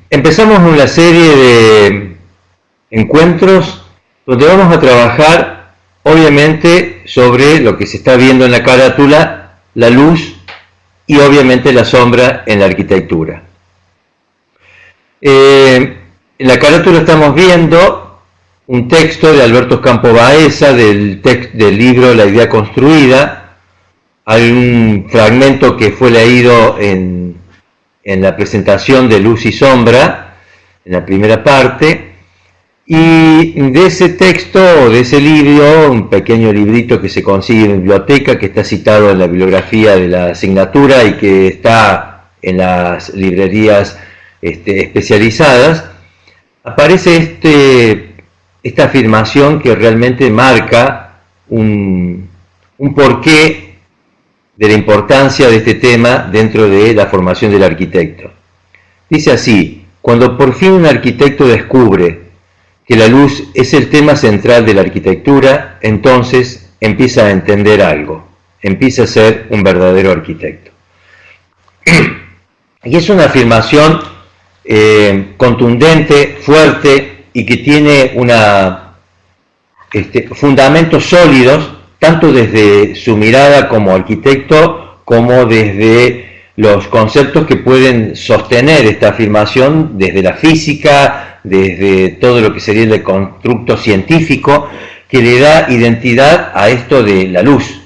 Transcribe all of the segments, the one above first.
Empezamos una serie de encuentros donde vamos a trabajar obviamente sobre lo que se está viendo en la carátula, la luz y obviamente la sombra en la arquitectura. En la carátula estamos viendo un texto de Alberto Campo Baeza del libro La idea construida. Hay un fragmento que fue leído en la presentación de Luz y Sombra, en la primera parte, y de ese texto, de ese libro, un pequeño librito que se consigue en la biblioteca, que está citado en la bibliografía de la asignatura y que está en las librerías especializadas, aparece esta afirmación que realmente marca un porqué de la importancia de este tema dentro de la formación del arquitecto. Dice así: cuando por fin un arquitecto descubre que la luz es el tema central de la arquitectura, entonces empieza a entender algo, empieza a ser un verdadero arquitecto. Y es una afirmación contundente, fuerte y que tiene fundamentos sólidos, tanto desde su mirada como arquitecto, como desde los conceptos que pueden sostener esta afirmación, desde la física, desde todo lo que sería el constructo científico, que le da identidad a esto de la luz.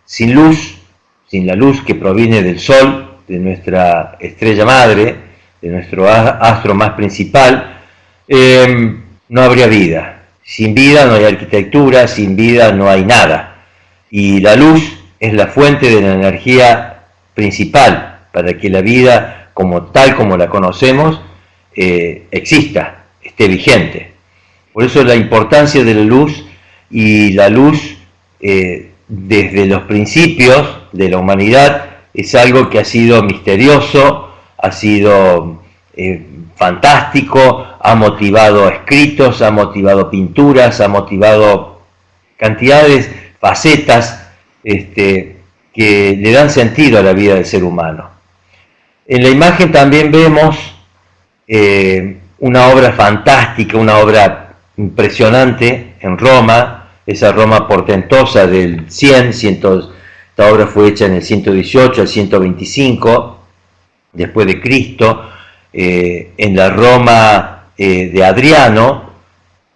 Sin la luz que proviene del Sol, de nuestra estrella madre, de nuestro astro más principal, no habría vida. Sin vida no hay arquitectura, sin vida no hay nada. Y la luz es la fuente de la energía principal para que la vida tal como la conocemos exista, esté vigente. Por eso la importancia de la luz, y la luz desde los principios de la humanidad es algo que ha sido misterioso, ha sido fantástico, ha motivado escritos, ha motivado pinturas, ha motivado cantidades, facetas que le dan sentido a la vida del ser humano. En la imagen también vemos una obra fantástica, una obra impresionante en Roma, esa Roma portentosa del 100, esta obra fue hecha en el 118 al 125 después de Cristo, en la Roma de Adriano.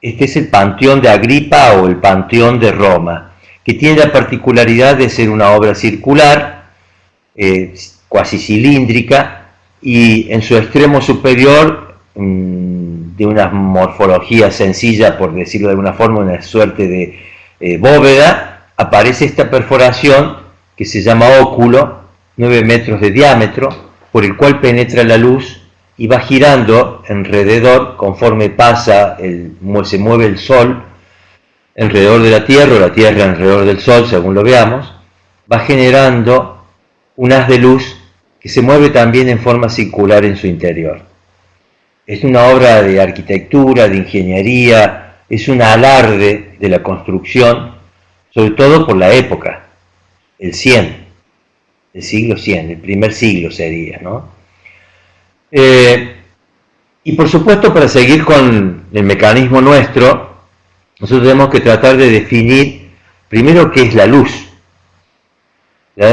Este es el Panteón de Agripa o el Panteón de Roma, que tiene la particularidad de ser una obra circular, cuasi cilíndrica, y en su extremo superior, de una morfología sencilla, por decirlo de alguna forma, una suerte de bóveda, aparece esta perforación que se llama óculo, 9 metros de diámetro, por el cual penetra la luz y va girando alrededor conforme se mueve el Sol alrededor de la Tierra, o la Tierra alrededor del Sol, según lo veamos, va generando un haz de luz que se mueve también en forma circular en su interior. Es una obra de arquitectura, de ingeniería, es un alarde de la construcción, sobre todo por la época, el siglo 100, el primer siglo sería, ¿no? Y por supuesto, para seguir con el mecanismo nuestro, nosotros tenemos que tratar de definir primero qué es la luz.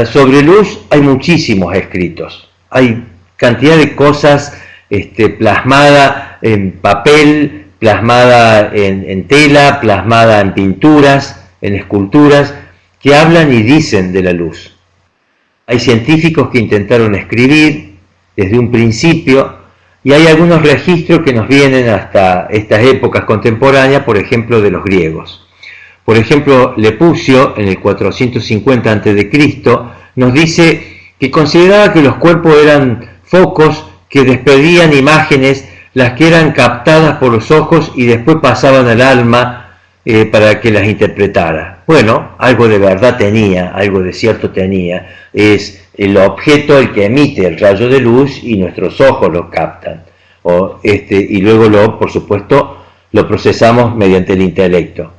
Sobre luz hay muchísimos escritos, hay cantidad de cosas plasmada en papel, plasmada en tela, plasmada en pinturas, en esculturas, que hablan y dicen de la luz. Hay científicos que intentaron escribir desde un principio, y hay algunos registros que nos vienen hasta estas épocas contemporáneas, por ejemplo, de los griegos. Por ejemplo, Lepucio, en el 450 a.C., nos dice que consideraba que los cuerpos eran focos que despedían imágenes, las que eran captadas por los ojos y después pasaban al alma para que las interpretara. Bueno, algo de verdad tenía, algo de cierto tenía. Es el objeto el que emite el rayo de luz y nuestros ojos lo captan. Y luego por supuesto, lo procesamos mediante el intelecto.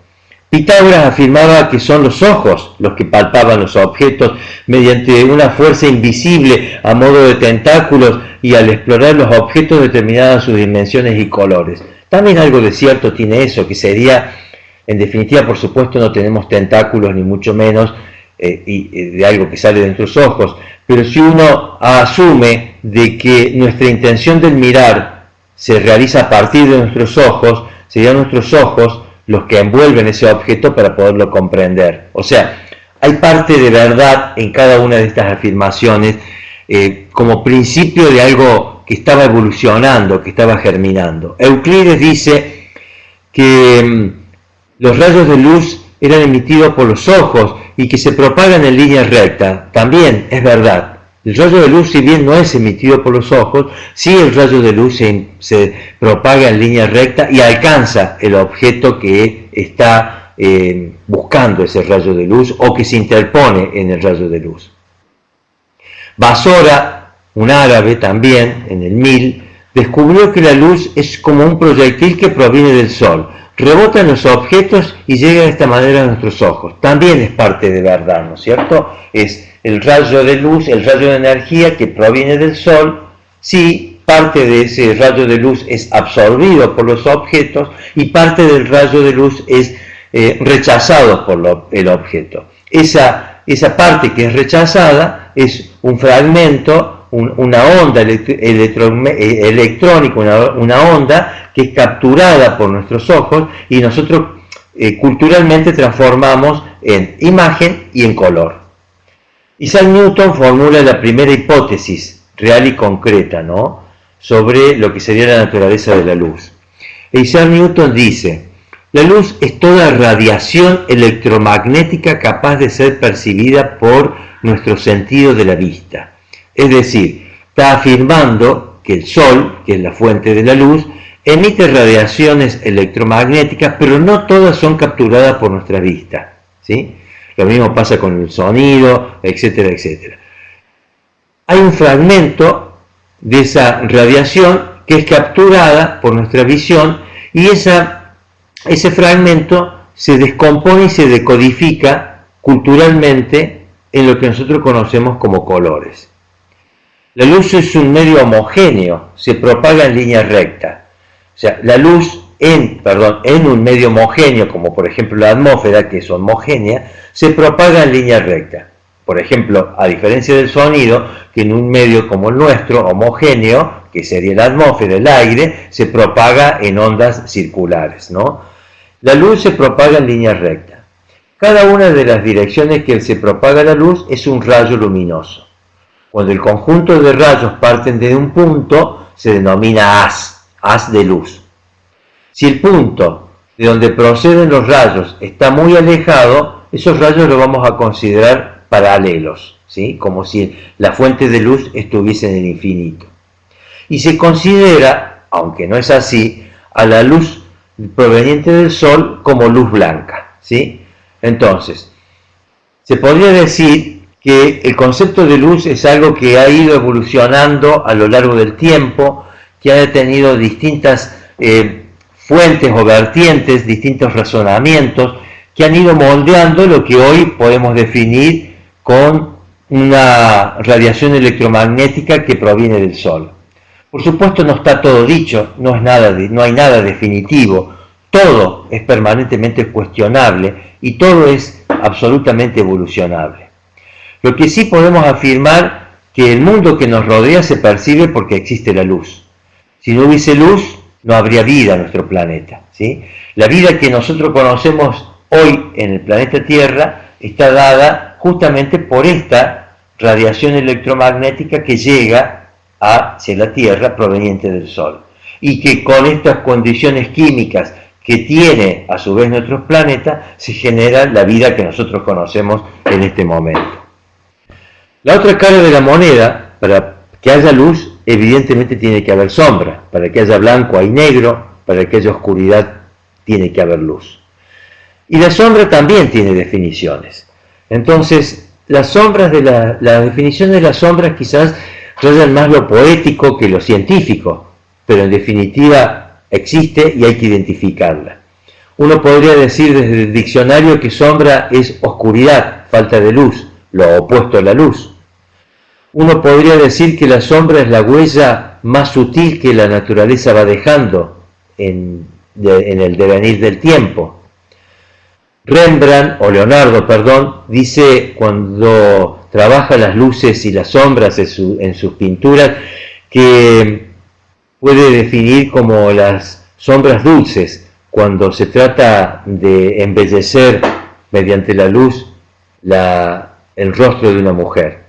Pitágoras afirmaba que son los ojos los que palpaban los objetos mediante una fuerza invisible a modo de tentáculos, y al explorar los objetos determinaban sus dimensiones y colores. También algo de cierto tiene eso, que sería, en definitiva, por supuesto, no tenemos tentáculos ni mucho menos de algo que sale de nuestros ojos, pero si uno asume de que nuestra intención del mirar se realiza a partir de nuestros ojos, serían nuestros ojos los que envuelven ese objeto para poderlo comprender. O sea, hay parte de verdad en cada una de estas afirmaciones como principio de algo que estaba evolucionando, que estaba germinando. Euclides dice que los rayos de luz eran emitidos por los ojos y que se propagan en línea recta. También es verdad. El rayo de luz, si bien no es emitido por los ojos, sí el rayo de luz se propaga en línea recta y alcanza el objeto que está buscando ese rayo de luz o que se interpone en el rayo de luz. Basora, un árabe también, en el 1000, descubrió que la luz es como un proyectil que proviene del sol. Rebota en los objetos y llega de esta manera a nuestros ojos. También es parte de verdad, ¿no es cierto? Es el rayo de luz, el rayo de energía que proviene del sol. Sí, parte de ese rayo de luz es absorbido por los objetos y parte del rayo de luz es rechazado por el objeto. Esa parte que es rechazada es un fragmento, una onda electrónica, una onda que es capturada por nuestros ojos y nosotros culturalmente transformamos en imagen y en color. Isaac Newton formula la primera hipótesis real y concreta, ¿no?, sobre lo que sería la naturaleza de la luz. Isaac Newton dice: la luz es toda radiación electromagnética capaz de ser percibida por nuestro sentido de la vista. Es decir, está afirmando que el Sol, que es la fuente de la luz, emite radiaciones electromagnéticas, pero no todas son capturadas por nuestra vista, ¿sí? Lo mismo pasa con el sonido, etcétera, etcétera. Hay un fragmento de esa radiación que es capturada por nuestra visión y ese fragmento se descompone y se decodifica culturalmente en lo que nosotros conocemos como colores. La luz es un medio homogéneo, se propaga en línea recta. O sea, la luz en un medio homogéneo, como por ejemplo la atmósfera, que es homogénea, se propaga en línea recta. Por ejemplo, a diferencia del sonido, que en un medio como el nuestro, homogéneo, que sería la atmósfera, el aire, se propaga en ondas circulares, ¿no? La luz se propaga en línea recta. Cada una de las direcciones que se propaga la luz es un rayo luminoso. Cuando el conjunto de rayos parten de un punto, se denomina haz de luz. Si el punto de donde proceden los rayos está muy alejado, esos rayos los vamos a considerar paralelos, ¿sí?, como si la fuente de luz estuviese en el infinito. Y se considera, aunque no es así, a la luz proveniente del Sol como luz blanca, ¿sí? Entonces, se podría decir que el concepto de luz es algo que ha ido evolucionando a lo largo del tiempo, que ha tenido distintas fuentes o vertientes, distintos razonamientos, que han ido moldeando lo que hoy podemos definir con una radiación electromagnética que proviene del Sol. Por supuesto, no está todo dicho, no hay nada definitivo, todo es permanentemente cuestionable y todo es absolutamente evolucionable. Lo que sí podemos afirmar que el mundo que nos rodea se percibe porque existe la luz. Si no hubiese luz, no habría vida en nuestro planeta, ¿sí? La vida que nosotros conocemos hoy en el planeta Tierra está dada justamente por esta radiación electromagnética que llega hacia la Tierra proveniente del Sol. Y que con estas condiciones químicas que tiene a su vez nuestro planeta, se genera la vida que nosotros conocemos en este momento. La otra cara de la moneda, para que haya luz, evidentemente tiene que haber sombra. Para que haya blanco hay negro, para que haya oscuridad tiene que haber luz. Y la sombra también tiene definiciones. Entonces, la definición de las sombras quizás rayan más lo poético que lo científico, pero en definitiva existe y hay que identificarla. Uno podría decir desde el diccionario que sombra es oscuridad, falta de luz, lo opuesto a la luz. Uno podría decir que la sombra es la huella más sutil que la naturaleza va dejando en el devenir del tiempo. Rembrandt, o Leonardo, perdón, dice cuando trabaja las luces y las sombras en sus pinturas que puede definir como las sombras dulces cuando se trata de embellecer mediante la luz el rostro de una mujer.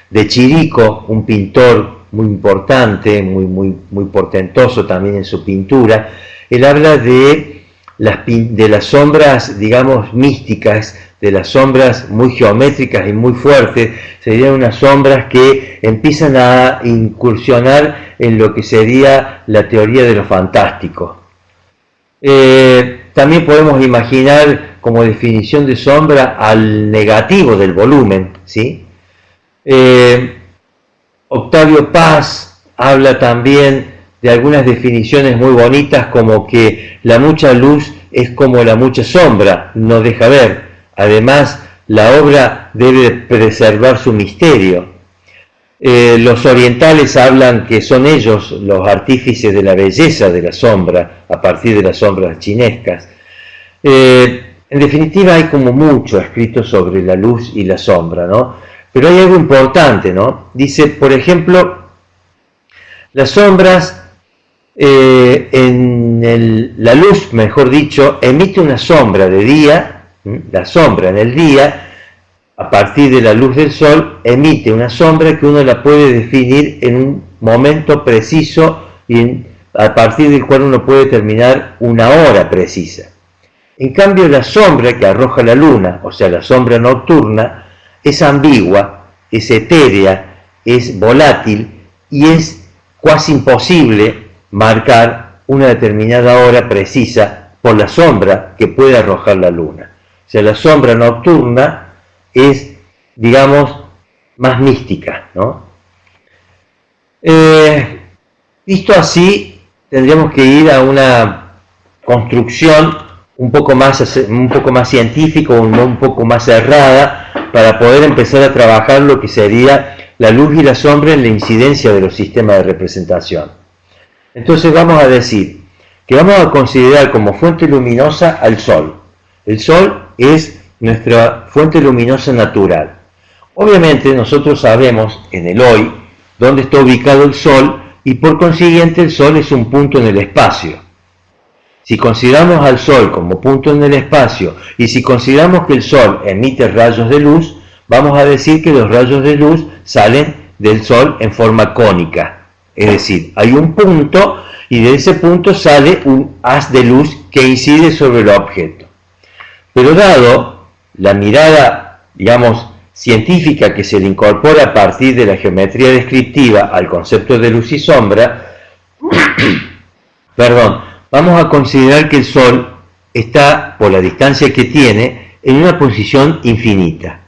De Chirico, un pintor muy importante, muy portentoso también en su pintura, él habla de las sombras, digamos, místicas, de las sombras muy geométricas y muy fuertes. Serían unas sombras que empiezan a incursionar en lo que sería la teoría de lo fantástico. También podemos imaginar como definición de sombra al negativo del volumen, ¿sí? Octavio Paz habla también de algunas definiciones muy bonitas, como que la mucha luz es como la mucha sombra, no deja ver. Además, la obra debe preservar su misterio. Los orientales hablan que son ellos los artífices de la belleza de la sombra, a partir de las sombras chinescas. En definitiva, hay como mucho escrito sobre la luz y la sombra, ¿no? Pero hay algo importante, ¿no? Dice, por ejemplo, las sombras, la luz, mejor dicho, emite una sombra de día. La sombra en el día, a partir de la luz del sol, emite una sombra que uno la puede definir en un momento preciso y a partir del cual uno puede determinar una hora precisa. En cambio, la sombra que arroja la luna, o sea, la sombra nocturna, es ambigua, es etérea, es volátil y es casi imposible marcar una determinada hora precisa por la sombra que puede arrojar la luna. O sea, la sombra nocturna es, digamos, más mística, ¿no? Visto así, tendríamos que ir a una construcción un poco más científica, un poco más cerrada, para poder empezar a trabajar lo que sería la luz y la sombra en la incidencia de los sistemas de representación. Entonces vamos a decir que vamos a considerar como fuente luminosa al Sol. El Sol es nuestra fuente luminosa natural. Obviamente nosotros sabemos en el hoy dónde está ubicado el Sol y por consiguiente el Sol es un punto en el espacio. Si consideramos al Sol como punto en el espacio y si consideramos que el Sol emite rayos de luz, vamos a decir que los rayos de luz salen del Sol en forma cónica. Es decir, hay un punto y de ese punto sale un haz de luz que incide sobre el objeto. Pero dado la mirada, digamos, científica que se le incorpora a partir de la geometría descriptiva al concepto de luz y sombra, vamos a considerar que el Sol está, por la distancia que tiene, en una posición infinita.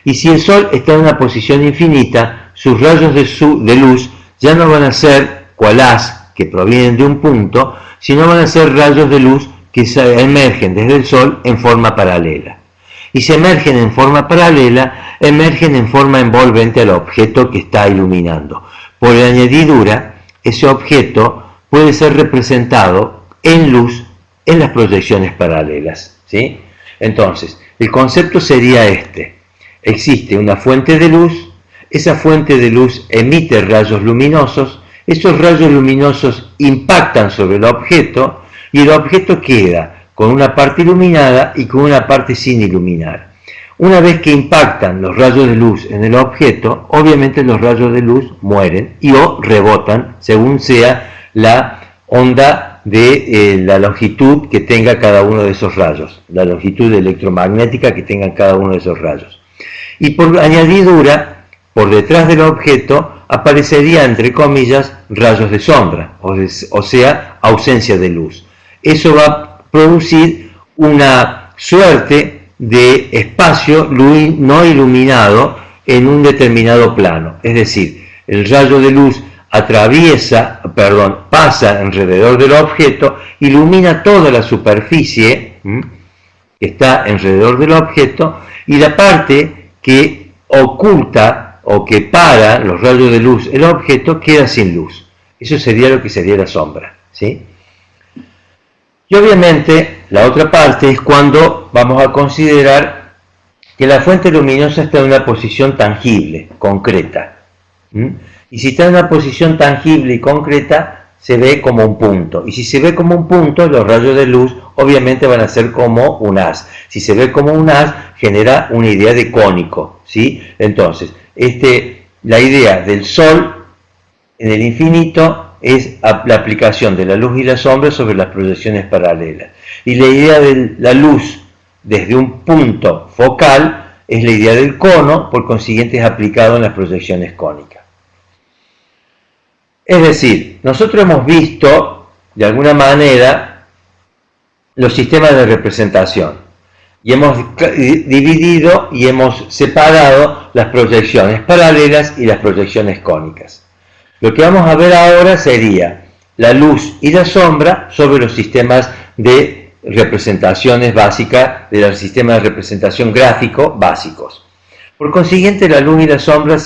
Y si el Sol está en una posición infinita, sus rayos de luz ya no van a ser cual haz que provienen de un punto, sino van a ser rayos de luz que se emergen desde el Sol en forma paralela. Y si emergen en forma paralela, emergen en forma envolvente al objeto que está iluminando. Por añadidura, ese objeto puede ser representado en luz en las proyecciones paralelas, ¿sí? Entonces, el concepto sería este. Existe una fuente de luz, esa fuente de luz emite rayos luminosos, esos rayos luminosos impactan sobre el objeto y el objeto queda con una parte iluminada y con una parte sin iluminar. Una vez que impactan los rayos de luz en el objeto, obviamente los rayos de luz mueren o rebotan según sea la onda de la longitud que tenga cada uno de esos rayos, la longitud electromagnética que tengan cada uno de esos rayos. Y por añadidura, por detrás del objeto, aparecería, entre comillas, rayos de sombra, o sea, ausencia de luz. Eso va a producir una suerte de espacio no iluminado en un determinado plano. Es decir, el rayo de luz pasa alrededor del objeto, ilumina toda la superficie que está alrededor del objeto, y la parte que oculta o que para los rayos de luz el objeto queda sin luz. Eso sería lo que sería la sombra, ¿sí? Y obviamente la otra parte es cuando vamos a considerar que la fuente luminosa está en una posición tangible, concreta. Y si está en una posición tangible y concreta, se ve como un punto. Y si se ve como un punto, los rayos de luz obviamente van a ser como un haz. Si se ve como un haz, genera una idea de cónico, ¿sí? Entonces, la idea del Sol en el infinito es la aplicación de la luz y la sombra sobre las proyecciones paralelas. Y la idea de la luz desde un punto focal es la idea del cono, por consiguiente es aplicado en las proyecciones cónicas. Es decir, nosotros hemos visto, de alguna manera, los sistemas de representación, y hemos dividido y hemos separado las proyecciones paralelas y las proyecciones cónicas. Lo que vamos a ver ahora sería la luz y la sombra sobre los sistemas de representaciones básicas, de los sistemas de representación gráfico básicos. Por consiguiente, la luz y la sombra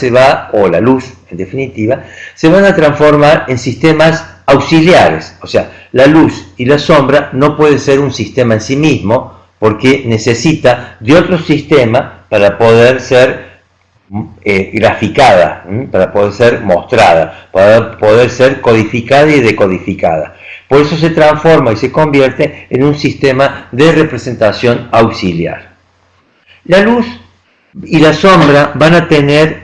o la luz, en definitiva, se van a transformar en sistemas auxiliares. O sea, la luz y la sombra no puede ser un sistema en sí mismo, porque necesita de otro sistema para poder ser graficada, para poder ser mostrada, para poder ser codificada y decodificada. Por eso se transforma y se convierte en un sistema de representación auxiliar. La luz y la sombra van a tener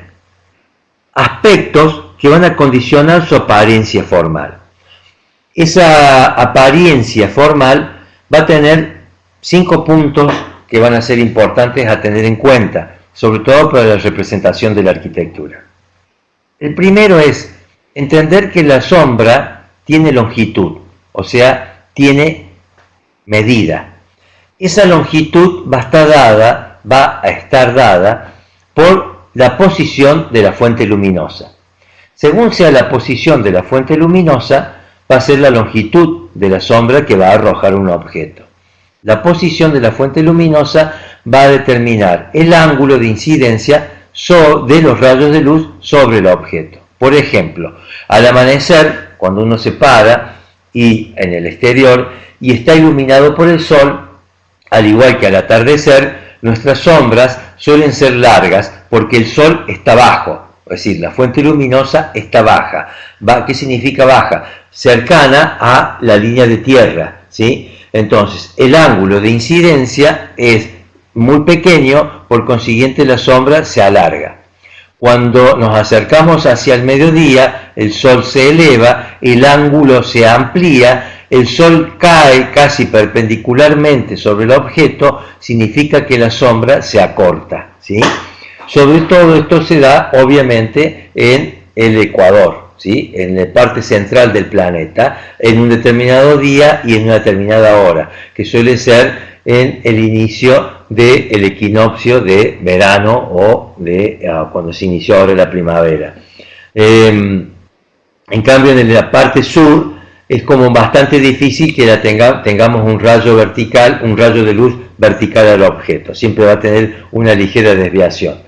aspectos que van a condicionar su apariencia formal. Esa apariencia formal va a tener 5 puntos que van a ser importantes a tener en cuenta, sobre todo para la representación de la arquitectura. El primero es entender que la sombra tiene longitud, o sea, tiene medida. Esa longitud va a estar dada por la posición de la fuente luminosa. Según sea la posición de la fuente luminosa, va a ser la longitud de la sombra que va a arrojar un objeto. La posición de la fuente luminosa va a determinar el ángulo de incidencia de los rayos de luz sobre el objeto. Por ejemplo, al amanecer, cuando uno se para en el exterior y está iluminado por el sol, al igual que al atardecer, nuestras sombras suelen ser largas porque el sol está bajo, es decir, la fuente luminosa está baja. ¿Qué significa baja? Cercana a la línea de tierra, ¿sí? Entonces, el ángulo de incidencia es muy pequeño, por consiguiente la sombra se alarga. Cuando nos acercamos hacia el mediodía, el sol se eleva, el ángulo se amplía, el sol cae casi perpendicularmente sobre el objeto, significa que la sombra se acorta, ¿sí? Sobre todo esto se da obviamente en el ecuador, ¿sí? En la parte central del planeta, en un determinado día y en una determinada hora, que suele ser en el inicio del equinoccio de verano o cuando se inició ahora la primavera. En cambio, en la parte sur es como bastante difícil que tengamos un rayo vertical, un rayo de luz vertical al objeto. Siempre va a tener una ligera desviación.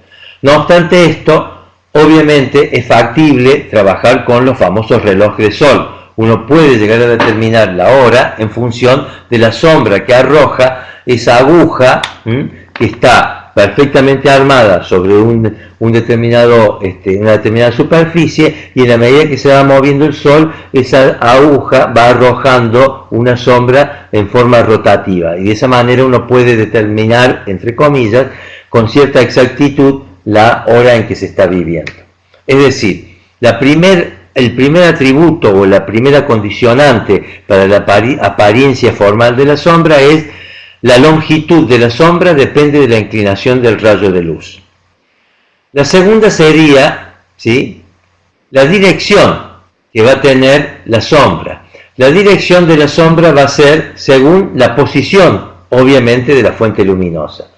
No obstante esto, obviamente es factible trabajar con los famosos relojes de sol. Uno puede llegar a determinar la hora en función de la sombra que arroja esa aguja que está perfectamente armada sobre una determinada superficie, y en la medida que se va moviendo el sol, esa aguja va arrojando una sombra en forma rotativa, y de esa manera uno puede determinar, entre comillas, con cierta exactitud la hora en que se está viviendo. Es decir, el primer atributo o la primera condicionante para la apariencia formal de la sombra es la longitud de la sombra, depende de la inclinación del rayo de luz. La segunda sería, ¿sí?, la dirección que va a tener la sombra. La dirección de la sombra va a ser según la posición, obviamente, de la fuente luminosa.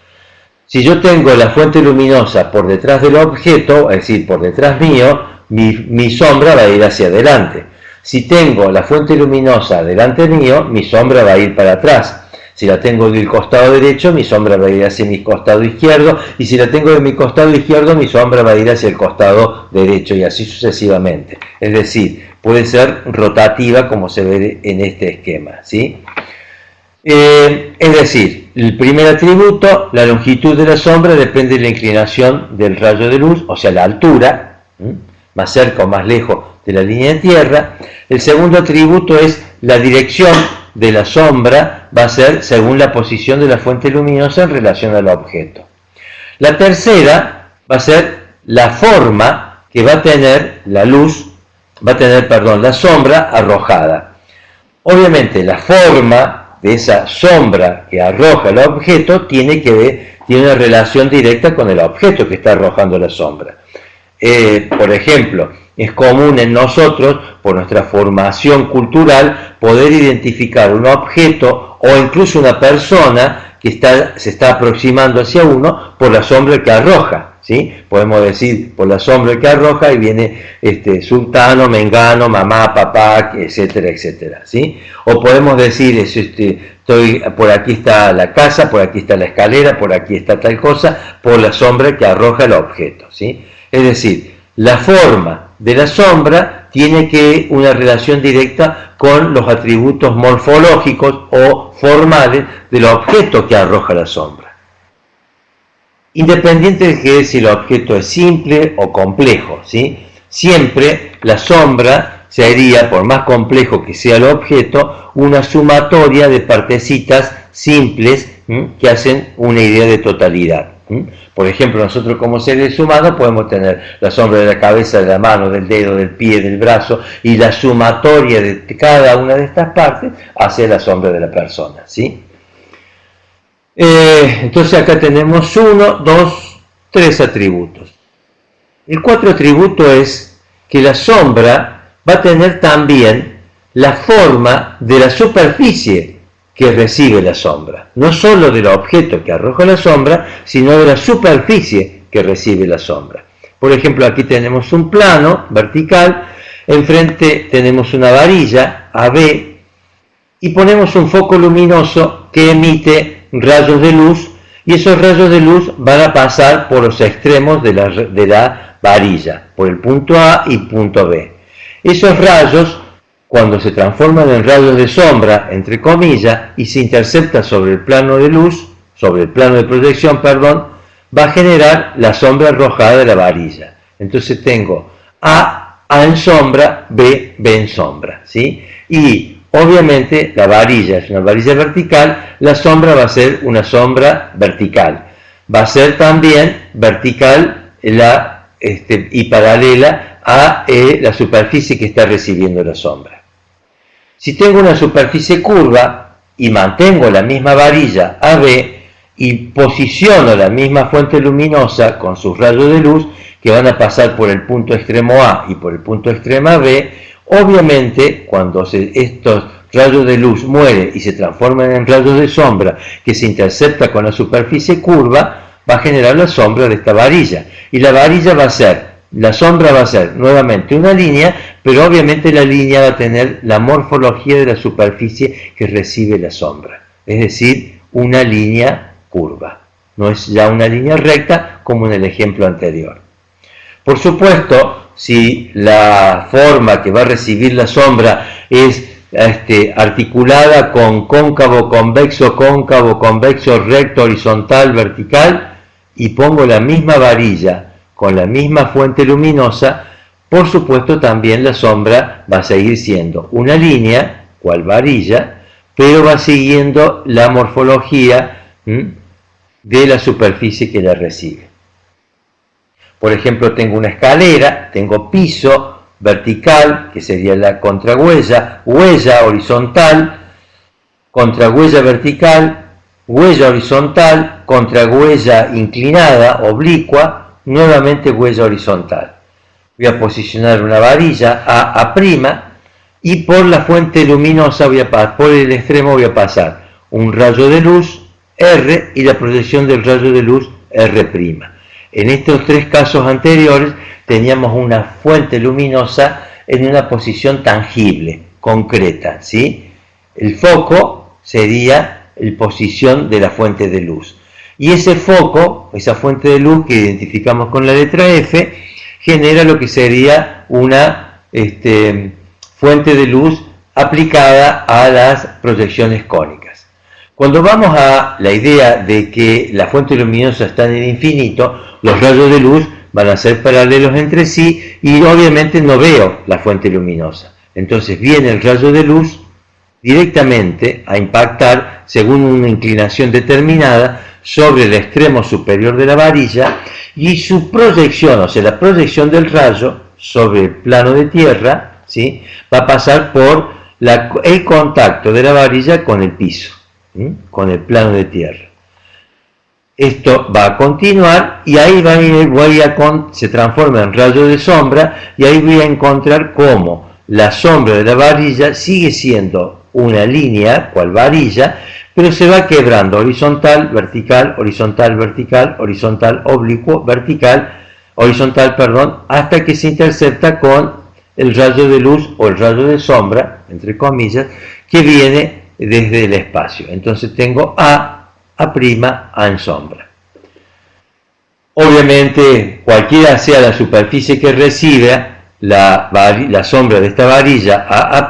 Si yo tengo la fuente luminosa por detrás del objeto, es decir, por detrás mío, mi sombra va a ir hacia adelante. Si tengo la fuente luminosa delante mío, mi sombra va a ir para atrás. Si la tengo del costado derecho, mi sombra va a ir hacia mi costado izquierdo, y si la tengo de mi costado izquierdo, mi sombra va a ir hacia el costado derecho, y así sucesivamente. Es decir, puede ser rotativa, como se ve en este esquema, ¿sí? Es decir, el primer atributo, la longitud de la sombra, depende de la inclinación del rayo de luz, o sea, la altura, más cerca o más lejos de la línea de tierra. El segundo atributo es la dirección de la sombra, va a ser según la posición de la fuente luminosa en relación al objeto. La tercera va a ser la forma que va a tener la luz, la sombra arrojada. Obviamente la forma de esa sombra que arroja el objeto tiene una relación directa con el objeto que está arrojando la sombra. Por ejemplo, es común en nosotros, por nuestra formación cultural, poder identificar un objeto o incluso una persona que se está aproximando hacia uno por la sombra que arroja, ¿sí? Podemos decir por la sombra que arroja y viene sultano, mengano, mamá, papá, etcétera, etcétera, ¿sí? O podemos decir, por aquí está la casa, por aquí está la escalera, por aquí está tal cosa, por la sombra que arroja el objeto, ¿sí? Es decir, la forma de la sombra tiene una relación directa con los atributos morfológicos o formales del objeto que arroja la sombra. Independiente de que si el objeto es simple o complejo, ¿sí? Siempre la sombra sería, por más complejo que sea el objeto, una sumatoria de partecitas simples que hacen una idea de totalidad. Por ejemplo, nosotros como seres humanos podemos tener la sombra de la cabeza, de la mano, del dedo, del pie, del brazo, y la sumatoria de cada una de estas partes hace la sombra de la persona, ¿sí? Entonces acá tenemos 1, 2, 3 atributos. El cuarto atributo es que la sombra va a tener también la forma de la superficie que recibe la sombra, no solo del objeto que arroja la sombra, sino de la superficie que recibe la sombra. Por ejemplo, aquí tenemos un plano vertical, enfrente tenemos una varilla AB y ponemos un foco luminoso que emite rayos de luz, y esos rayos de luz van a pasar por los extremos de la varilla, por el punto A y punto B. Esos rayos, cuando se transforman en rayos de sombra, entre comillas, y se intercepta sobre el plano de luz, sobre el plano de proyección, va a generar la sombra arrojada de la varilla. Entonces tengo A en sombra, B en sombra, ¿sí? Y obviamente la varilla es una varilla vertical, la sombra va a ser una sombra vertical. Va a ser también vertical y paralela a la superficie que está recibiendo la sombra. Si tengo una superficie curva y mantengo la misma varilla AB y posiciono la misma fuente luminosa con sus rayos de luz que van a pasar por el punto extremo A y por el punto extremo B, obviamente cuando estos rayos de luz mueren y se transforman en rayos de sombra que se intercepta con la superficie curva, va a generar la sombra de esta varilla. Y la sombra va a ser nuevamente una línea, pero obviamente la línea va a tener la morfología de la superficie que recibe la sombra, es decir, una línea curva. No es ya una línea recta como en el ejemplo anterior. Por supuesto, si la forma que va a recibir la sombra es articulada con cóncavo, convexo, recto, horizontal, vertical, y pongo la misma varilla con la misma fuente luminosa, por supuesto también la sombra va a seguir siendo una línea, cual varilla, pero va siguiendo la morfología de la superficie que la recibe. Por ejemplo, tengo una escalera, tengo piso vertical, que sería la contrahuella, huella horizontal, contrahuella vertical, huella horizontal, contrahuella inclinada, oblicua, nuevamente huella horizontal. Voy a posicionar una varilla A', y por la fuente luminosa por el extremo voy a pasar un rayo de luz R y la proyección del rayo de luz R'. En estos tres casos anteriores teníamos una fuente luminosa en una posición tangible, concreta, ¿sí? El foco sería la posición de la fuente de luz. Y ese foco, esa fuente de luz que identificamos con la letra F, genera lo que sería una fuente de luz aplicada a las proyecciones cónicas. Cuando vamos a la idea de que la fuente luminosa está en el infinito, los rayos de luz van a ser paralelos entre sí y obviamente no veo la fuente luminosa. Entonces viene el rayo de luz directamente a impactar según una inclinación determinada sobre el extremo superior de la varilla y su proyección, o sea, la proyección del rayo sobre el plano de tierra, ¿sí?, va a pasar por el contacto de la varilla con el piso, ¿sí?, con el plano de tierra. Esto va a continuar y ahí se transforma en rayo de sombra y ahí voy a encontrar cómo la sombra de la varilla sigue siendo una línea, cual varilla, pero se va quebrando horizontal, vertical, horizontal, vertical, horizontal, oblicuo, vertical, horizontal, hasta que se intercepta con el rayo de luz o el rayo de sombra, entre comillas, que viene desde el espacio. Entonces tengo A' en sombra. Obviamente, cualquiera sea la superficie que reciba la sombra de esta varilla A',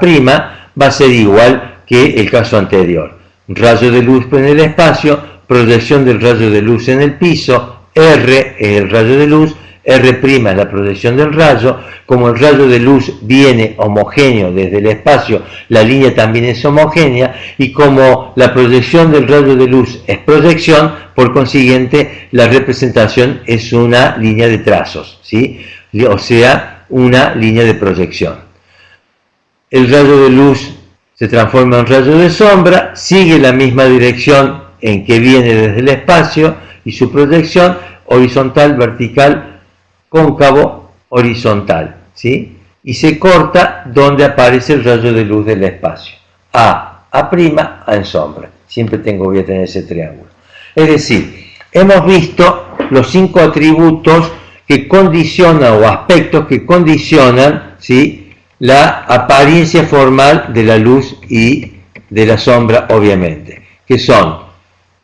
va a ser igual que el caso anterior. Rayo de luz en el espacio, proyección del rayo de luz en el piso, R es el rayo de luz, R' es la proyección del rayo. Como el rayo de luz viene homogéneo desde el espacio, la línea también es homogénea, y como la proyección del rayo de luz es proyección, por consiguiente la representación es una línea de trazos, ¿sí?, o sea, una línea de proyección. El rayo de luz se transforma en rayo de sombra, sigue la misma dirección en que viene desde el espacio y su proyección horizontal, vertical, cóncavo, horizontal, ¿sí?, y se corta donde aparece el rayo de luz del espacio. A' en sombra. Siempre voy a tener ese triángulo. Es decir, hemos visto los 5 atributos que condicionan o aspectos que condicionan, ¿sí?, la apariencia formal de la luz y de la sombra, obviamente, que son,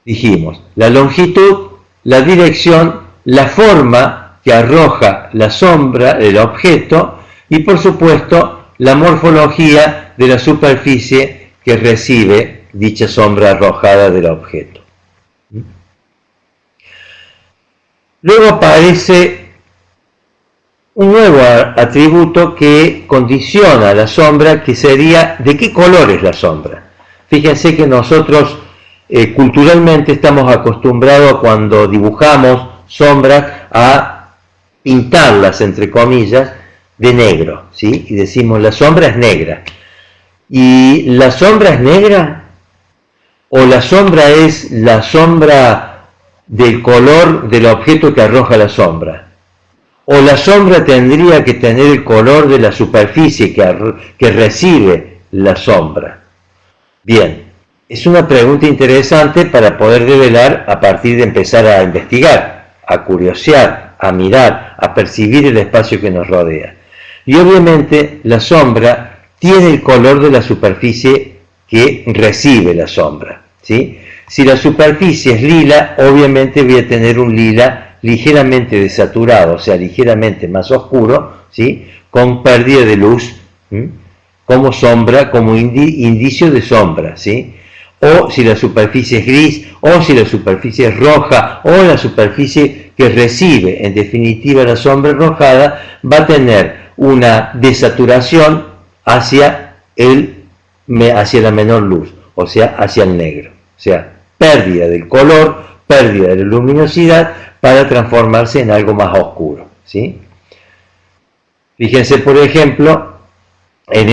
dijimos, la longitud, la dirección, la forma que arroja la sombra del objeto y, por supuesto, la morfología de la superficie que recibe dicha sombra arrojada del objeto. Luego aparece un nuevo atributo que condiciona la sombra, que sería ¿de qué color es la sombra? Fíjense que nosotros culturalmente estamos acostumbrados, cuando dibujamos sombras, a pintarlas, entre comillas, de negro, ¿sí? Y decimos la sombra es negra. ¿Y la sombra es negra? ¿O la sombra es la sombra del color del objeto que arroja la sombra? ¿O la sombra tendría que tener el color de la superficie que recibe la sombra? Bien, es una pregunta interesante para poder develar a partir de empezar a investigar, a curiosear, a mirar, a percibir el espacio que nos rodea. Y obviamente la sombra tiene el color de la superficie que recibe la sombra, ¿sí? Si la superficie es lila, obviamente voy a tener un lila ligeramente desaturado, o sea, ligeramente más oscuro, ¿sí?, con pérdida de luz, ¿sí?, como sombra, como indicio de sombra, ¿sí? O si la superficie es gris, o si la superficie es roja, o la superficie que recibe, en definitiva, la sombra arrojada, va a tener una desaturación hacia la menor luz, o sea, hacia el negro, o sea, pérdida del color, pérdida de la luminosidad, para transformarse en algo más oscuro, ¿sí? Fíjense, por ejemplo, en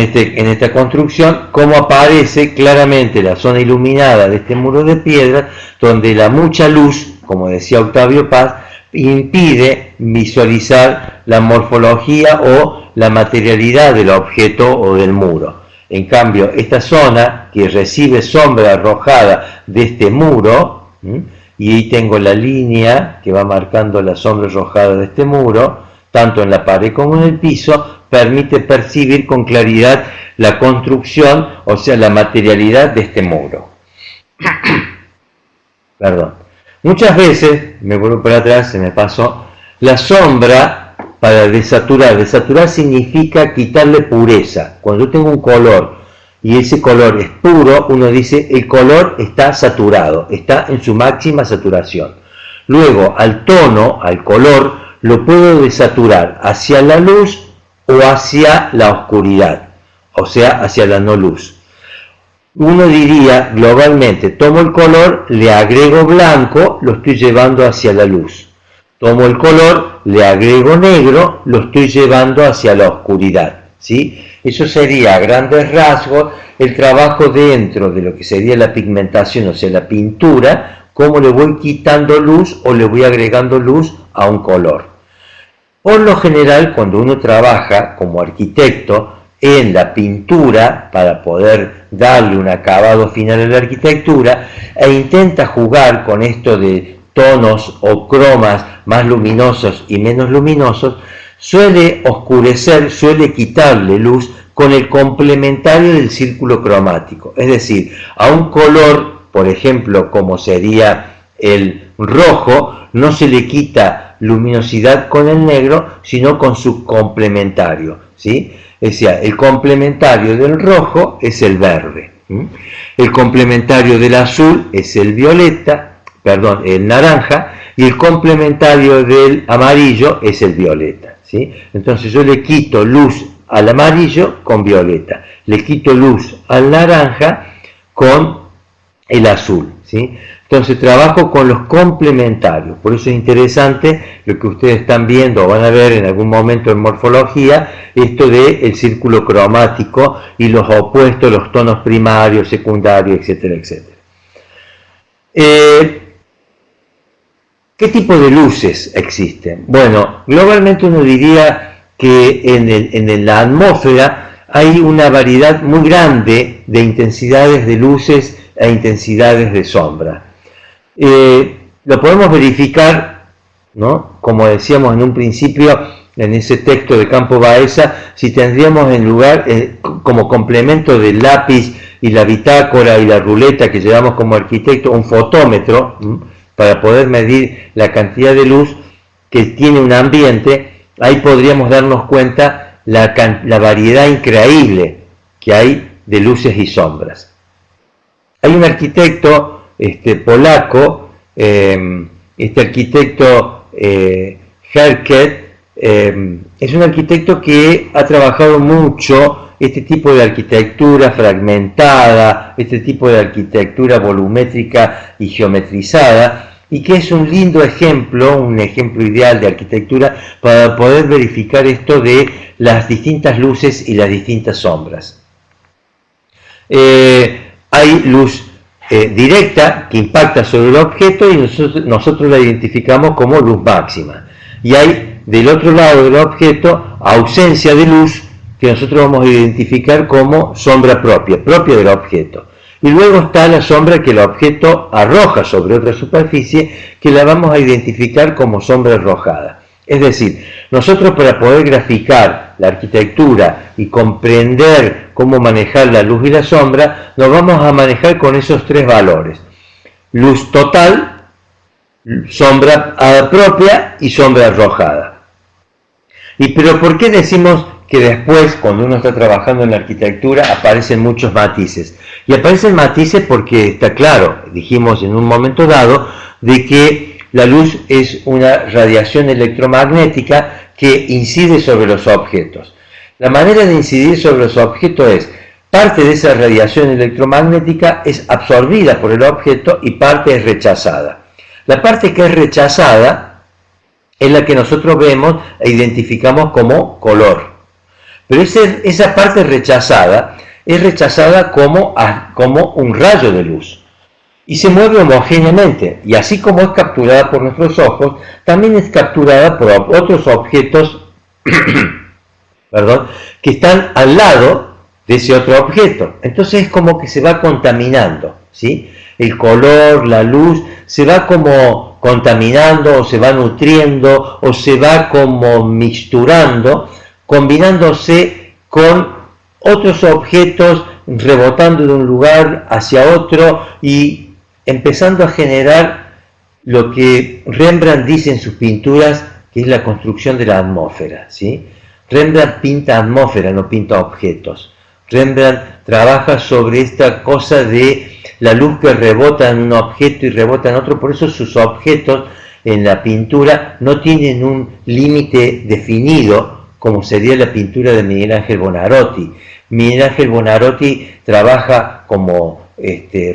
esta construcción, cómo aparece claramente la zona iluminada de este muro de piedra, donde la mucha luz, como decía Octavio Paz, impide visualizar la morfología o la materialidad del objeto o del muro. En cambio, esta zona que recibe sombra arrojada de este muro, y ahí tengo la línea que va marcando la sombra arrojada de este muro, tanto en la pared como en el piso, permite percibir con claridad la construcción, o sea, la materialidad de este muro. Perdón. Muchas veces, me vuelvo para atrás, se me pasó, la sombra para desaturar significa quitarle pureza. Cuando yo tengo un color y ese color es puro, uno dice el color está saturado, está en su máxima saturación. Luego, al tono, al color, lo puedo desaturar hacia la luz o hacia la oscuridad, o sea, hacia la no luz. Uno diría, globalmente, tomo el color, le agrego blanco, lo estoy llevando hacia la luz. Tomo el color, le agrego negro, lo estoy llevando hacia la oscuridad, ¿sí? Eso sería, a grandes rasgos, el trabajo dentro de lo que sería la pigmentación, o sea, la pintura, cómo le voy quitando luz o le voy agregando luz a un color. Por lo general, cuando uno trabaja como arquitecto en la pintura, para poder darle un acabado final a la arquitectura, e intenta jugar con esto de tonos o cromas más luminosos y menos luminosos, suele oscurecer, suele quitarle luz con el complementario del círculo cromático. Es decir, a un color, por ejemplo, como sería el rojo, no se le quita luminosidad con el negro, sino con su complementario, ¿sí? O sea, el complementario del rojo es el verde, el complementario del azul es el violeta, perdón, el naranja, y el complementario del amarillo es el violeta, ¿sí? Entonces yo le quito luz al amarillo con violeta, le quito luz al naranja con el azul, ¿sí? Entonces trabajo con los complementarios, por eso es interesante lo que ustedes están viendo o van a ver en algún momento en morfología, esto del círculo cromático y los opuestos, los tonos primarios, secundarios, etcétera, etcétera. ¿Qué tipo de luces existen? Bueno, globalmente uno diría que en la atmósfera hay una variedad muy grande de intensidades de luces e intensidades de sombra. Lo podemos verificar, ¿no? Como decíamos en un principio, en ese texto de Campo Baeza, si tendríamos en lugar, como complemento del lápiz y la bitácora y la ruleta que llevamos como arquitecto, un fotómetro, para poder medir la cantidad de luz que tiene un ambiente, ahí podríamos darnos cuenta la variedad increíble que hay de luces y sombras. Hay un arquitecto polaco, este arquitecto Herket, es un arquitecto que ha trabajado mucho este tipo de arquitectura fragmentada, este tipo de arquitectura volumétrica y geometrizada, y que es un lindo ejemplo, un ejemplo ideal de arquitectura para poder verificar esto de las distintas luces y las distintas sombras. Hay luz directa que impacta sobre el objeto y nosotros la identificamos como luz máxima. Y hay del otro lado del objeto ausencia de luz que nosotros vamos a identificar como sombra propia del objeto. Y luego está la sombra que el objeto arroja sobre otra superficie, que la vamos a identificar como sombra arrojada. Es decir, nosotros para poder graficar la arquitectura y comprender cómo manejar la luz y la sombra, nos vamos a manejar con esos tres valores: luz total, sombra propia y sombra arrojada. Pero ¿por qué decimos que después, cuando uno está trabajando en la arquitectura, aparecen muchos matices? Y aparecen matices porque está claro, dijimos en un momento dado, de que la luz es una radiación electromagnética que incide sobre los objetos. La manera de incidir sobre los objetos es, parte de esa radiación electromagnética es absorbida por el objeto y parte es rechazada. La parte que es rechazada es la que nosotros vemos e identificamos como color. Pero esa parte rechazada es rechazada como un rayo de luz. Y se mueve homogéneamente, y así como es capturada por nuestros ojos, también es capturada por otros objetos que están al lado de ese otro objeto. Entonces es como que se va contaminando, ¿sí? El color, la luz, se va como contaminando, o se va nutriendo, o se va como mixturando, combinándose con otros objetos, rebotando de un lugar hacia otro y empezando a generar lo que Rembrandt dice en sus pinturas, que es la construcción de la atmósfera, ¿sí? Rembrandt pinta atmósfera, no pinta objetos. Rembrandt trabaja sobre esta cosa de la luz que rebota en un objeto y rebota en otro, por eso sus objetos en la pintura no tienen un límite definido, como sería la pintura de Miguel Ángel Buonarroti. Miguel Ángel Buonarroti trabaja como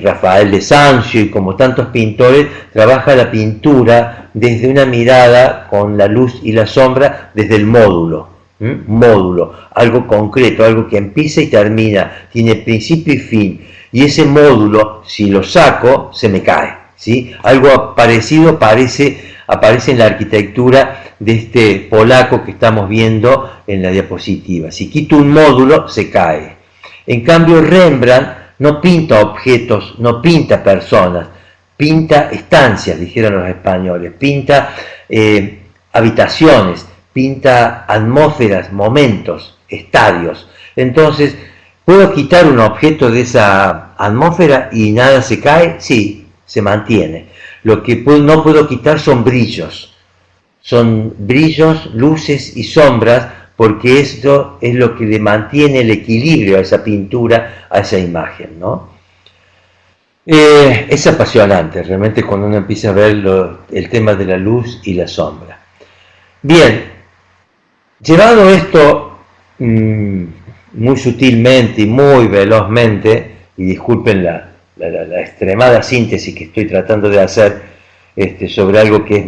Rafael de Sanzio y como tantos pintores, trabaja la pintura desde una mirada con la luz y la sombra desde el módulo. Módulo, algo concreto, algo que empieza y termina, tiene principio y fin, y ese módulo, si lo saco, se me cae, ¿sí? Algo parecido aparece en la arquitectura de este polaco que estamos viendo en la diapositiva. Si quito un módulo, se cae. En cambio, Rembrandt no pinta objetos, no pinta personas, pinta estancias, dijeron los españoles, pinta habitaciones, pinta atmósferas, momentos, estadios. Entonces, ¿puedo quitar un objeto de esa atmósfera y nada se cae? Sí, se mantiene. Lo que no puedo quitar son brillos, luces y sombras, porque esto es lo que le mantiene el equilibrio a esa pintura, a esa imagen, ¿no? Es apasionante realmente cuando uno empieza a ver el tema de la luz y la sombra. Bien, llevado esto muy sutilmente y muy velozmente, y disculpen la extremada síntesis que estoy tratando de hacer sobre algo que es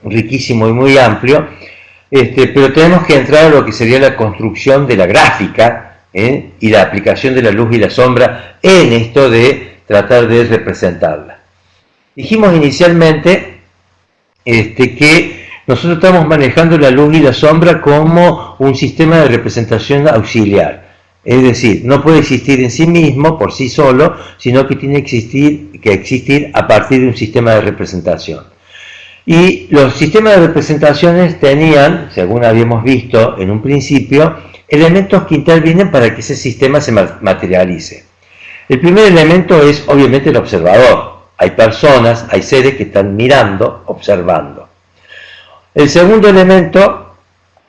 riquísimo y muy amplio, pero tenemos que entrar a lo que sería la construcción de la gráfica y la aplicación de la luz y la sombra en esto de tratar de representarla. Dijimos inicialmente que nosotros estamos manejando la luz y la sombra como un sistema de representación auxiliar. Es decir, no puede existir en sí mismo, por sí solo, sino que tiene que existir a partir de un sistema de representación. Y los sistemas de representaciones tenían, según habíamos visto en un principio, elementos que intervienen para que ese sistema se materialice. El primer elemento es obviamente el observador. Hay personas, hay seres que están mirando, observando. El segundo elemento,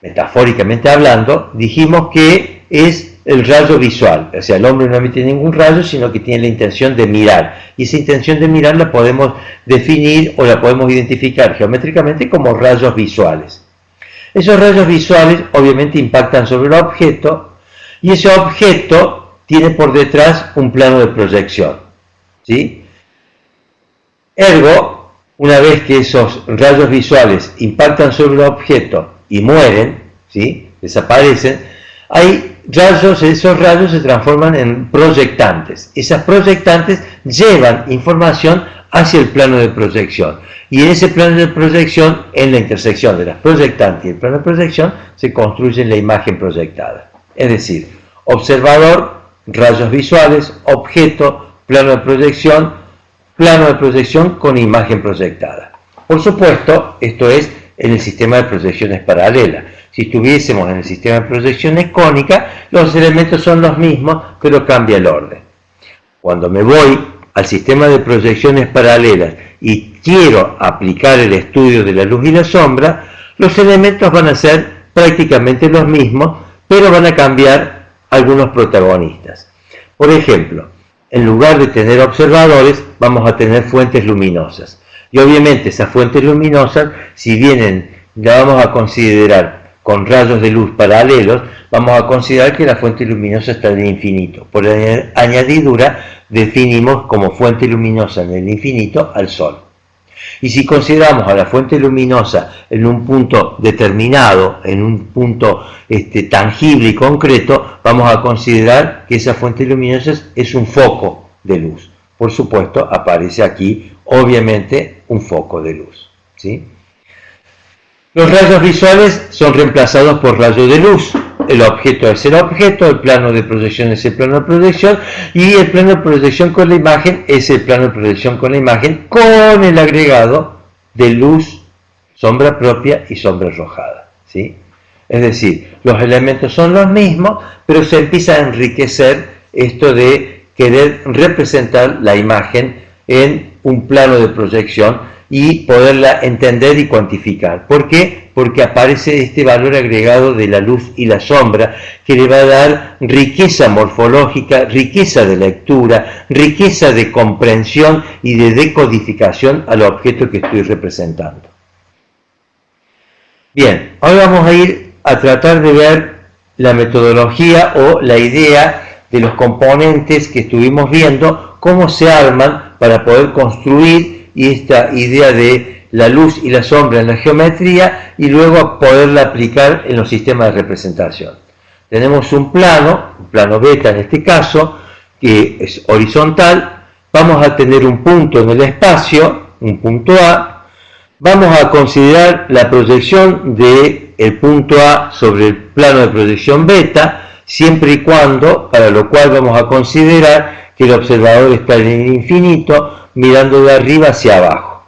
metafóricamente hablando, dijimos que es el rayo visual. O sea, el hombre no emite ningún rayo, sino que tiene la intención de mirar. Y esa intención de mirar la podemos definir o la podemos identificar geométricamente como rayos visuales. Esos rayos visuales obviamente impactan sobre el objeto y ese objeto tiene por detrás un plano de proyección, ¿sí? Ergo, una vez que esos rayos visuales impactan sobre el objeto y mueren, ¿sí? Desaparecen, esos rayos se transforman en proyectantes. Esas proyectantes llevan información hacia el plano de proyección. Y en ese plano de proyección, en la intersección de las proyectantes y el plano de proyección, se construye la imagen proyectada. Es decir, observador, rayos visuales, objeto, plano de proyección con imagen proyectada. Por supuesto, esto es en el sistema de proyecciones paralelas. Si estuviésemos en el sistema de proyecciones cónicas, los elementos son los mismos, pero cambia el orden. Cuando me voy al sistema de proyecciones paralelas y quiero aplicar el estudio de la luz y la sombra, los elementos van a ser prácticamente los mismos, pero van a cambiar algunos protagonistas. Por ejemplo, en lugar de tener observadores, vamos a tener fuentes luminosas. Y obviamente esas fuentes luminosas, si vienen, la vamos a considerar con rayos de luz paralelos, vamos a considerar que la fuente luminosa está en el infinito. Por añadidura, definimos como fuente luminosa en el infinito al Sol. Y si consideramos a la fuente luminosa en un punto determinado, en un punto tangible y concreto, vamos a considerar que esa fuente luminosa es un foco de luz. Por supuesto, aparece aquí, obviamente, un foco de luz, ¿sí? Los rayos visuales son reemplazados por rayos de luz. el objeto es el objeto, el plano de proyección es el plano de proyección, y el plano de proyección con la imagen es el plano de proyección con la imagen, con el agregado de luz, sombra propia y sombra arrojada, ¿sí? Es decir, los elementos son los mismos, pero se empieza a enriquecer esto de querer representar la imagen en un plano de proyección y poderla entender y cuantificar. ¿Por qué? Porque aparece este valor agregado de la luz y la sombra que le va a dar riqueza morfológica, riqueza de lectura, riqueza de comprensión y de decodificación al objeto que estoy representando. Bien, ahora vamos a ir a tratar de ver la metodología o la idea de los componentes que estuvimos viendo, cómo se arman para poder construir y esta idea de la luz y la sombra en la geometría y luego poderla aplicar en los sistemas de representación. Tenemos un plano beta en este caso, que es horizontal. Vamos a tener un punto en el espacio, un punto A. Vamos a considerar la proyección del punto A sobre el plano de proyección beta, siempre y cuando, para lo cual vamos a considerar que el observador está en el infinito, mirando de arriba hacia abajo.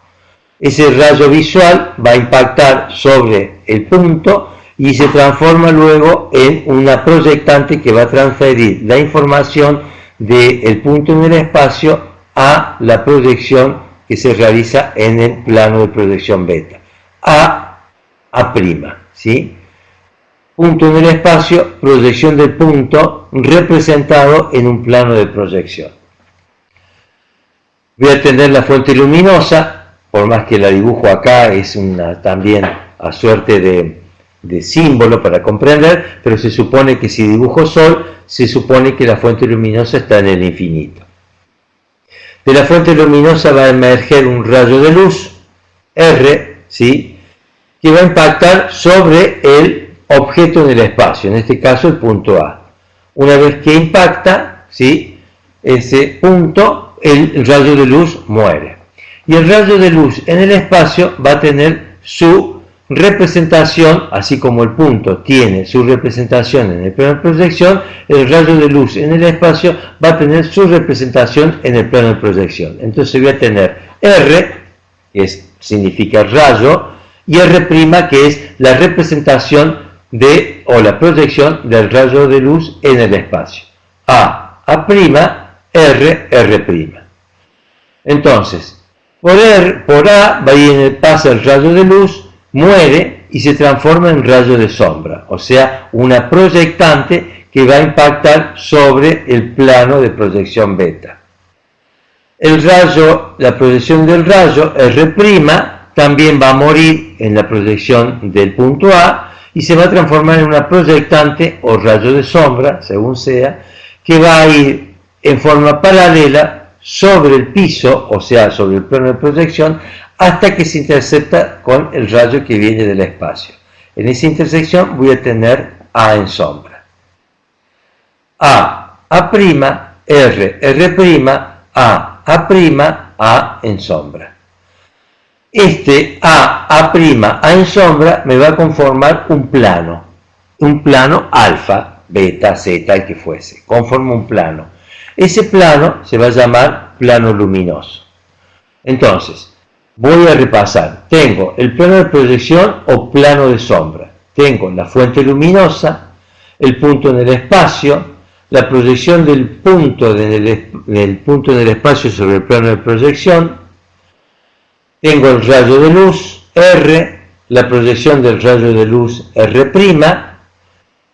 Ese rayo visual va a impactar sobre el punto y se transforma luego en una proyectante que va a transferir la información del punto en el espacio a la proyección que se realiza en el plano de proyección beta. A', ¿sí? Punto en el espacio, proyección del punto representado en un plano de proyección. Voy a tener la fuente luminosa, por más que la dibujo acá, es también a suerte de símbolo para comprender, pero se supone que si dibujo sol, se supone que la fuente luminosa está en el infinito. De la fuente luminosa va a emerger un rayo de luz, R, ¿sí?, que va a impactar sobre el objeto en el espacio, en este caso el punto A. Una vez que impacta, ¿sí?, ese punto, el rayo de luz muere. Y el rayo de luz en el espacio va a tener su representación, así como el punto tiene su representación en el plano de proyección, el rayo de luz en el espacio va a tener su representación en el plano de proyección. Entonces voy a tener R, que significa rayo, y R', que es la representación o la proyección del rayo de luz en el espacio. A', R'. Entonces, por A pasa el rayo de luz, muere y se transforma en rayo de sombra, o sea, una proyectante que va a impactar sobre el plano de proyección beta. El rayo, la proyección del rayo, R', también va a morir en la proyección del punto A y se va a transformar en una proyectante o rayo de sombra, según sea, que va a ir en forma paralela sobre el piso, o sea, sobre el plano de proyección, hasta que se intercepta con el rayo que viene del espacio. En esa intersección voy a tener A en sombra. A', R', A en sombra. Este A' en sombra me va a conformar un plano alfa, beta, zeta, el que fuese, conforma un plano. Ese plano se va a llamar plano luminoso. Entonces, voy a repasar. Tengo el plano de proyección o plano de sombra. Tengo la fuente luminosa, el punto en el espacio, la proyección del punto en el espacio sobre el plano de proyección. Tengo el rayo de luz, R, la proyección del rayo de luz, R'.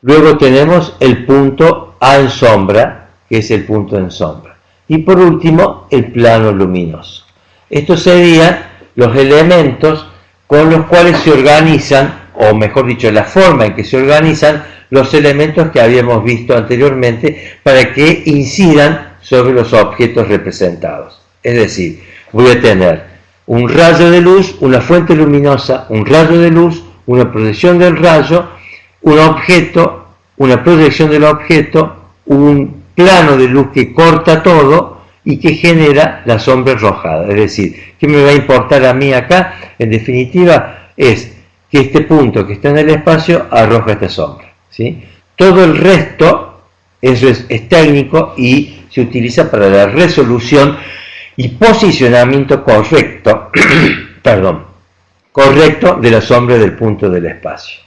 Luego tenemos el punto A en sombra, que es el punto en sombra. Y por último, el plano luminoso. Estos serían los elementos con los cuales se organizan, o mejor dicho, la forma en que se organizan los elementos que habíamos visto anteriormente para que incidan sobre los objetos representados. Es decir, voy a tener un rayo de luz, una fuente luminosa, un rayo de luz, una proyección del rayo, un objeto, una proyección del objeto, un plano de luz que corta todo y que genera la sombra arrojada. Es decir, ¿qué me va a importar a mí acá? En definitiva, es que este punto que está en el espacio arroja esta sombra, ¿sí? Todo el resto es técnico y se utiliza para la resolución y posicionamiento correcto, correcto de la sombra del punto del espacio.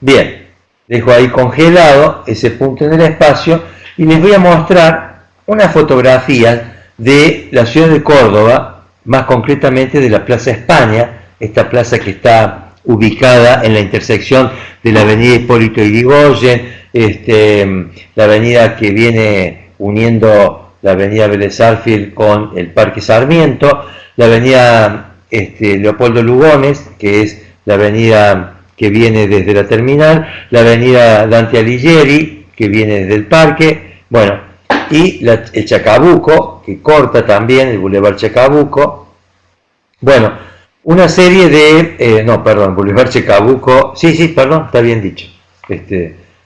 Bien, dejo ahí congelado ese punto en el espacio y les voy a mostrar una fotografía de la ciudad de Córdoba, más concretamente de la Plaza España, esta plaza que está ubicada en la intersección de la avenida Hipólito Yrigoyen, la avenida que viene uniendo la avenida Vélez Sarsfield con el Parque Sarmiento, la avenida Leopoldo Lugones, que es la avenida que viene desde la terminal, la avenida Dante Alighieri, que viene desde el parque, bueno, y el Chacabuco, que corta también el Boulevard Chacabuco. Bueno, una serie de, Boulevard Chacabuco, está bien dicho,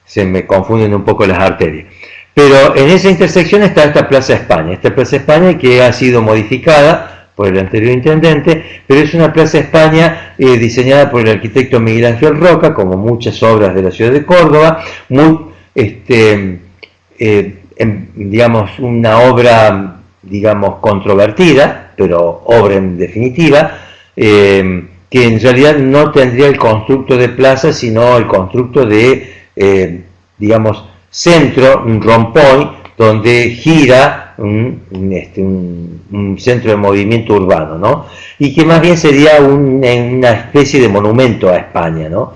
se me confunden un poco las arterias. Pero en esa intersección está esta Plaza España que ha sido modificada por el anterior intendente, pero es una Plaza España diseñada por el arquitecto Miguel Ángel Roca, como muchas obras de la ciudad de Córdoba, muy, digamos, una obra, digamos, controvertida, pero obra en definitiva, que en realidad no tendría el constructo de plaza, sino el constructo de, digamos, centro, un rompoint, donde gira un centro de movimiento urbano, ¿no? Y que más bien sería una especie de monumento a España, ¿no?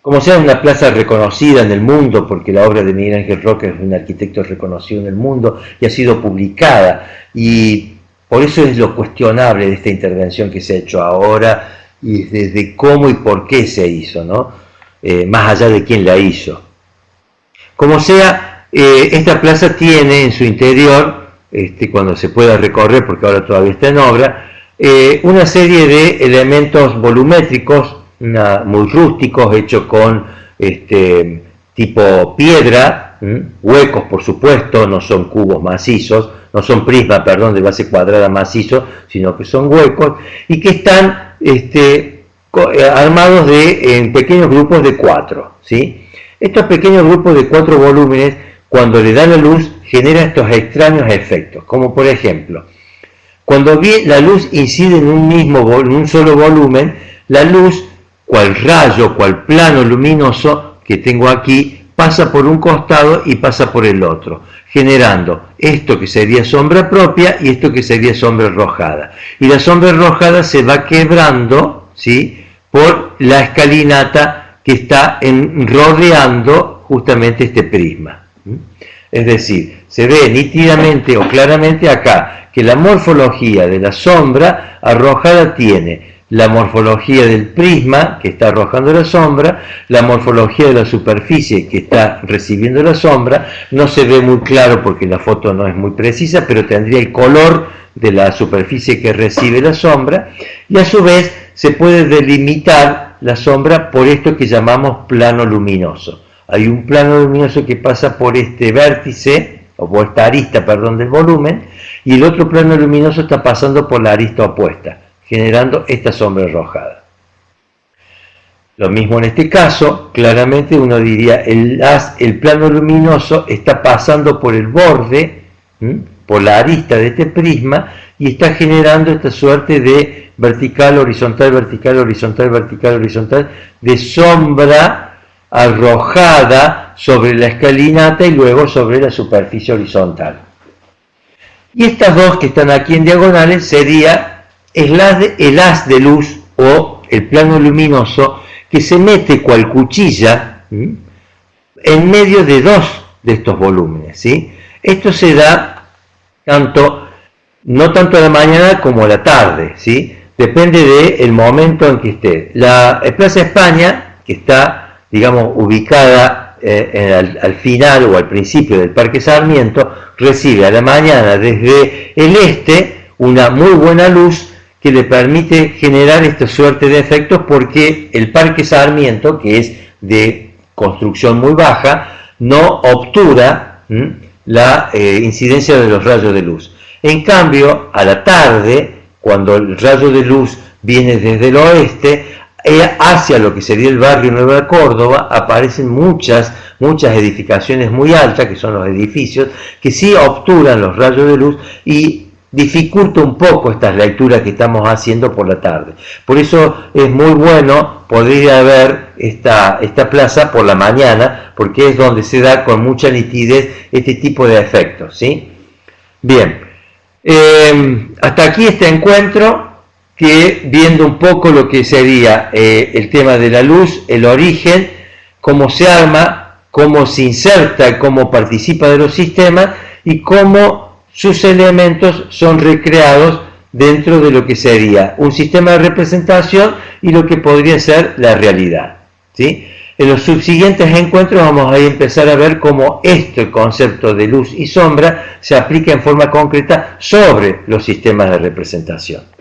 Como sea, una plaza reconocida en el mundo, porque la obra de Miguel Ángel Roca es un arquitecto reconocido en el mundo y ha sido publicada, y por eso es lo cuestionable de esta intervención que se ha hecho ahora, y desde cómo y por qué se hizo, ¿no? Más allá de quién la hizo. Como sea, esta plaza tiene en su interior, cuando se pueda recorrer, porque ahora todavía está en obra, una serie de elementos volumétricos, muy rústicos, hechos con tipo piedra, huecos por supuesto, no son cubos macizos, no son prismas, de base cuadrada macizo, sino que son huecos, y que están armados en pequeños grupos de 4, ¿sí? Estos pequeños grupos de 4 volúmenes, cuando le da la luz, genera estos extraños efectos, como por ejemplo, cuando la luz incide en un solo volumen, la luz, cual rayo, cual plano luminoso que tengo aquí, pasa por un costado y pasa por el otro, generando esto que sería sombra propia y esto que sería sombra arrojada. Y la sombra arrojada se va quebrando, ¿sí?, por la escalinata que está rodeando justamente este prisma. Es decir, se ve nítidamente o claramente acá que la morfología de la sombra arrojada tiene la morfología del prisma que está arrojando la sombra, la morfología de la superficie que está recibiendo la sombra. No se ve muy claro porque la foto no es muy precisa, pero tendría el color de la superficie que recibe la sombra, y a su vez se puede delimitar la sombra por esto que llamamos plano luminoso. Hay un plano luminoso que pasa por este vértice, o por esta arista, del volumen, y el otro plano luminoso está pasando por la arista opuesta, generando esta sombra arrojada. Lo mismo en este caso, claramente uno diría, el plano luminoso está pasando por el borde, por la arista de este prisma, y está generando esta suerte de vertical, horizontal, vertical, horizontal, vertical, horizontal, de sombra arrojada sobre la escalinata y luego sobre la superficie horizontal. Y estas dos que están aquí en diagonales sería el haz de luz o el plano luminoso que se mete cual cuchilla en medio de dos de estos volúmenes, ¿sí? Esto se da no tanto a la mañana como a la tarde, ¿sí? Depende del momento en que esté. La Plaza España, que está, digamos, ubicada al final o al principio del Parque Sarmiento, recibe a la mañana desde el este una muy buena luz que le permite generar esta suerte de efectos, porque el Parque Sarmiento, que es de construcción muy baja, no obtura la incidencia de los rayos de luz. En cambio, a la tarde, cuando el rayo de luz viene desde el oeste, hacia lo que sería el barrio Nueva Córdoba aparecen muchas edificaciones muy altas, que son los edificios, que sí obturan los rayos de luz y dificulta un poco estas lecturas que estamos haciendo por la tarde. Por eso es muy bueno poder ir a ver esta plaza por la mañana, porque es donde se da con mucha nitidez este tipo de efectos, ¿sí? Bien, hasta aquí este encuentro, que viendo un poco lo que sería el tema de la luz, el origen, cómo se arma, cómo se inserta, cómo participa de los sistemas y cómo sus elementos son recreados dentro de lo que sería un sistema de representación y lo que podría ser la realidad, ¿sí? En los subsiguientes encuentros vamos a empezar a ver cómo este concepto de luz y sombra se aplica en forma concreta sobre los sistemas de representación.